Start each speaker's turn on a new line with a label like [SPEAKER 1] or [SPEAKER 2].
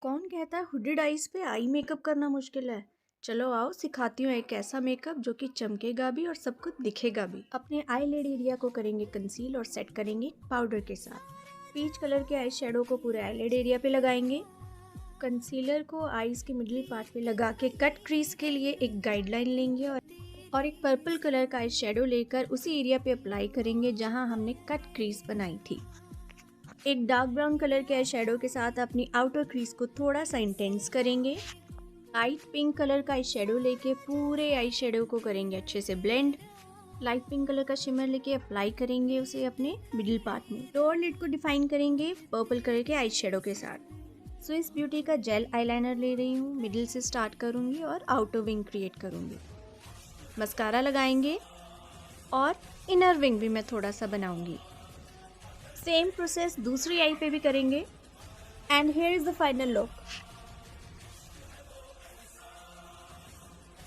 [SPEAKER 1] कौन कहता है हुडेड आईज पे आई मेकअप करना मुश्किल है। चलो आओ सिखाती हूँ एक ऐसा मेकअप जो कि चमकेगा भी और सबको दिखेगा भी। अपने आई लिड एरिया को करेंगे कंसील और सेट करेंगे पाउडर के साथ। पीच कलर के आई शेडो को पूरे आई लिड एरिया पे लगाएंगे। कंसीलर को आईज के मिडिल पार्ट पे लगा के कट क्रीज के लिए एक गाइडलाइन लेंगे और एक पर्पल कलर का आई शेडो लेकर उसी एरिया पे अप्लाई करेंगे जहाँ हमने कट क्रीज बनाई थी। एक डार्क ब्राउन कलर के आई शेडो के साथ अपनी आउटर क्रीज को थोड़ा सा इंटेंस करेंगे। लाइट पिंक कलर का आई शेडो लेके पूरे आई शेडो को करेंगे अच्छे से ब्लेंड। लाइट पिंक कलर का शिमर लेके अप्लाई करेंगे उसे अपने मिडिल पार्ट में। लोअर लिड को डिफाइन करेंगे पर्पल कलर के आई शेडो के साथ। स्विस ब्यूटी का जेल आईलाइनर ले रही हूँ, मिडिल से स्टार्ट करूँगी और आउटर विंग क्रिएट करूँगी। मस्कारा लगाएंगे और इनर विंग भी मैं थोड़ा सा बनाऊंगी। सेम प्रोसेस दूसरी आई पे भी करेंगे and here is the final look.